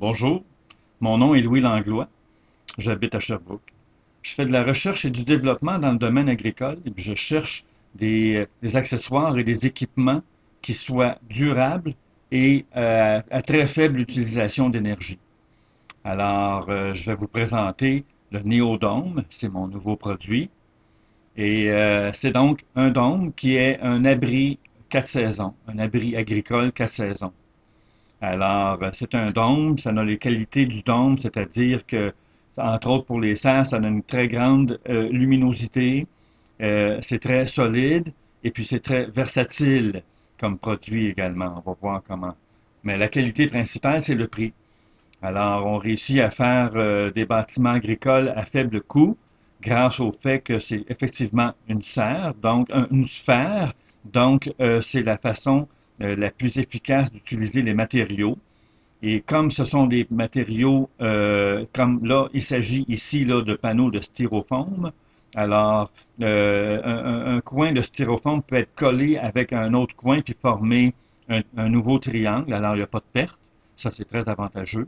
Bonjour, mon nom est Louis Langlois, j'habite à Sherbrooke. Je fais de la recherche et du développement dans le domaine agricole et puis je cherche des accessoires et des équipements qui soient durables et à très faible utilisation d'énergie. Alors, je vais vous présenter le Néodôme, c'est mon nouveau produit. Et c'est donc un dôme qui est un abri 4 saisons, un abri agricole 4 saisons. Alors, c'est un dôme, ça a les qualités du dôme, c'est-à-dire que, entre autres pour les serres, ça a une très grande luminosité, c'est très solide et puis c'est très versatile comme produit également. On va voir comment. Mais la qualité principale, c'est le prix. Alors, on réussit à faire des bâtiments agricoles à faible coût grâce au fait que c'est effectivement une serre, donc une sphère. Donc, c'est la façon la plus efficace d'utiliser les matériaux. Et comme ce sont des matériaux, comme là, il s'agit ici là, de panneaux de styrofoam, alors un coin de styrofoam peut être collé avec un autre coin puis former un nouveau triangle, alors il n'y a pas de perte. Ça, c'est très avantageux.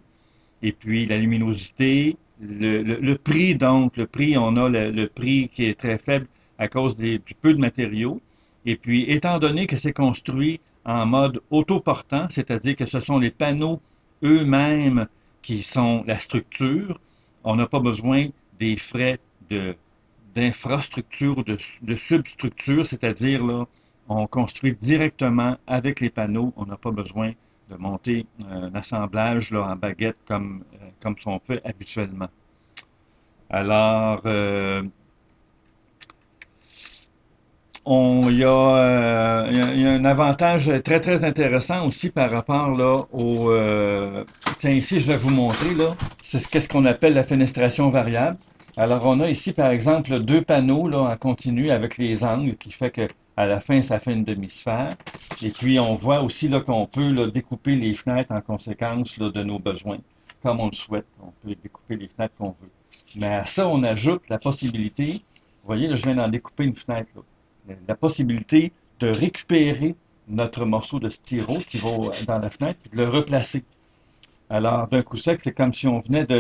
Et puis la luminosité, le prix, donc, le prix, on a le prix qui est très faible à cause du peu de matériaux. Et puis, étant donné que c'est construit en mode autoportant, c'est-à-dire que ce sont les panneaux eux-mêmes qui sont la structure, on n'a pas besoin des frais d'infrastructure, de substructure, c'est-à-dire là, on construit directement avec les panneaux, on n'a pas besoin de monter un assemblage là, en baguette comme sont fait habituellement. Alors, il y a un avantage très, très intéressant aussi par rapport là, tiens, ici, je vais vous montrer, là, c'est qu'est-ce qu'on appelle la fenestration variable. Alors, on a ici, par exemple, deux panneaux là, en continu avec les angles, qui fait que à la fin, ça fait une demi-sphère. Et puis, on voit aussi là, qu'on peut là, découper les fenêtres en conséquence là, de nos besoins, comme on le souhaite. On peut découper les fenêtres qu'on veut. Mais à ça, on ajoute la possibilité, vous voyez, là, je viens d'en découper une fenêtre, là, la possibilité de récupérer notre morceau de styro qui va dans la fenêtre et de le replacer. Alors, d'un coup sec, c'est comme si on venait de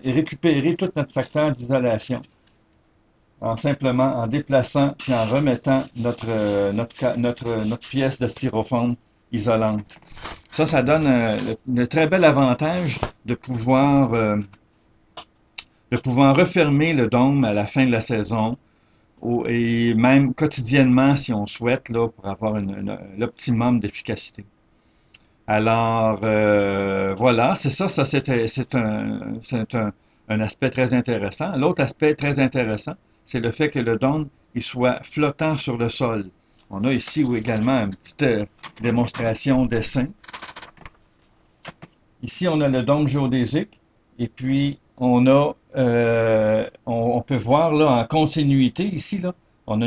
récupérer tout notre facteur d'isolation en simplement en déplaçant et en remettant notre pièce de styrofoam isolante. Ça donne un très bel avantage de pouvoir refermer le dôme à la fin de la saison et même quotidiennement si on souhaite, là, pour avoir l'optimum d'efficacité. Alors, voilà, c'est ça, un aspect très intéressant. L'autre aspect très intéressant, c'est le fait que le dôme, il soit flottant sur le sol. On a ici également une petite démonstration dessin. Ici, on a le dôme géodésique et puis on peut voir là en continuité ici là, on a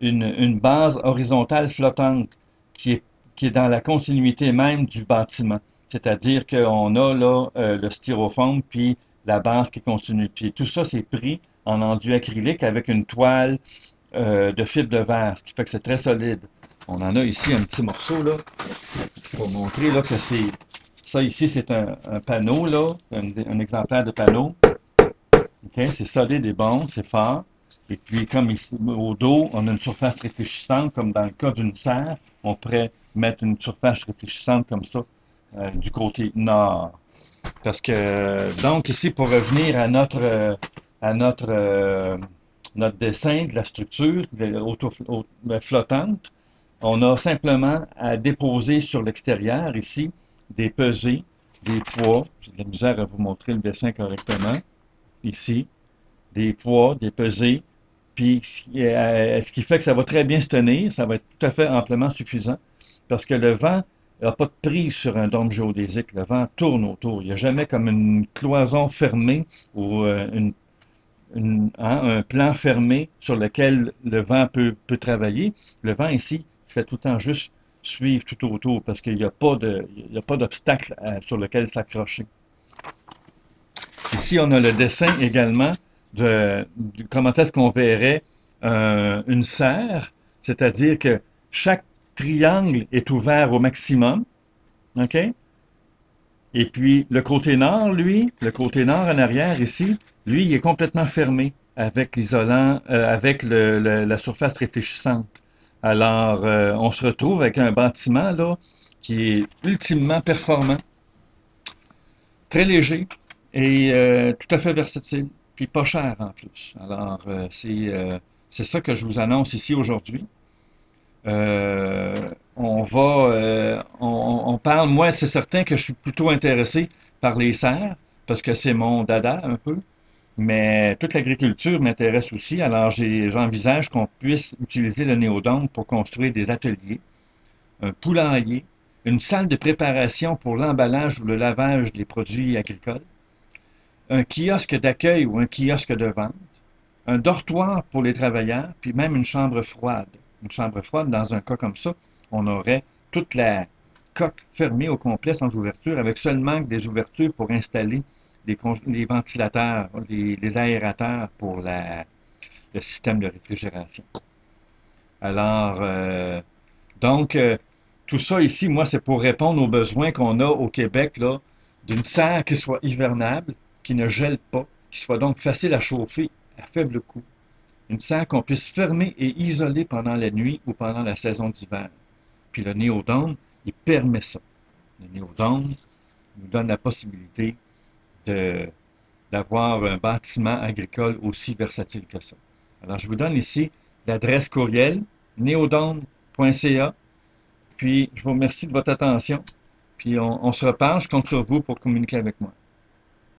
une base horizontale flottante qui est qui est dans la continuité même du bâtiment. C'est-à-dire qu'on a là le styrofoam puis la base qui continue. Puis tout ça c'est pris en enduit acrylique avec une toile de fibre de verre, ce qui fait que c'est très solide. On en a ici un petit morceau là pour montrer là que c'est ça ici, c'est un panneau, là, un exemplaire de panneau. Okay? C'est solide et bon, c'est fort. Et puis, comme ici, au dos, on a une surface réfléchissante, comme dans le cas d'une serre, on pourrait mettre une surface réfléchissante comme ça du côté nord. Parce que, donc, ici, pour revenir à notre dessin de la structure flottante, on a simplement à déposer sur l'extérieur, ici, des pesées, des poids. J'ai de la misère à vous montrer le dessin correctement. Ici, des poids, des pesées. Puis, ce qui fait que ça va très bien se tenir, ça va être tout à fait amplement suffisant. Parce que le vent n'a pas de prise sur un dôme géodésique. Le vent tourne autour. Il n'y a jamais comme une cloison fermée ou un plan fermé sur lequel le vent peut travailler. Le vent ici fait tout le temps juste suivre tout autour parce qu'il n'y a pas il n'y a pas d'obstacle sur lequel s'accrocher. Ici, on a le dessin également de comment est-ce qu'on verrait une serre, c'est-à-dire que chaque triangle est ouvert au maximum, OK? Et puis, le côté nord, lui, le côté nord en arrière ici, lui, il est complètement fermé avec l'isolant, avec la surface réfléchissante. Alors, on se retrouve avec un bâtiment, là, qui est ultimement performant, très léger et tout à fait versatile, puis pas cher en plus. Alors, c'est ça que je vous annonce ici aujourd'hui. On parle, moi, c'est certain que je suis plutôt intéressé par les serres, parce que c'est mon dada un peu, mais toute l'agriculture m'intéresse aussi, alors j'envisage qu'on puisse utiliser le néodome pour construire des ateliers, un poulailler, une salle de préparation pour l'emballage ou le lavage des produits agricoles, un kiosque d'accueil ou un kiosque de vente, un dortoir pour les travailleurs, puis même une chambre froide. Une chambre froide, dans un cas comme ça, on aurait toute la coque fermée au complet sans ouverture, avec seulement des ouvertures pour installer les ventilateurs, les aérateurs pour le système de réfrigération. Alors, tout ça ici, moi, c'est pour répondre aux besoins qu'on a au Québec, là, d'une serre qui soit hivernable, qui ne gèle pas, qui soit donc facile à chauffer à faible coût. Une serre qu'on puisse fermer et isoler pendant la nuit ou pendant la saison d'hiver. Puis le néodome, il permet ça. Le néodome nous donne la possibilité de, d'avoir un bâtiment agricole aussi versatile que ça. Alors, je vous donne ici l'adresse courriel neodome.ca. Puis, je vous remercie de votre attention. Puis, on se reparle. Je compte sur vous pour communiquer avec moi.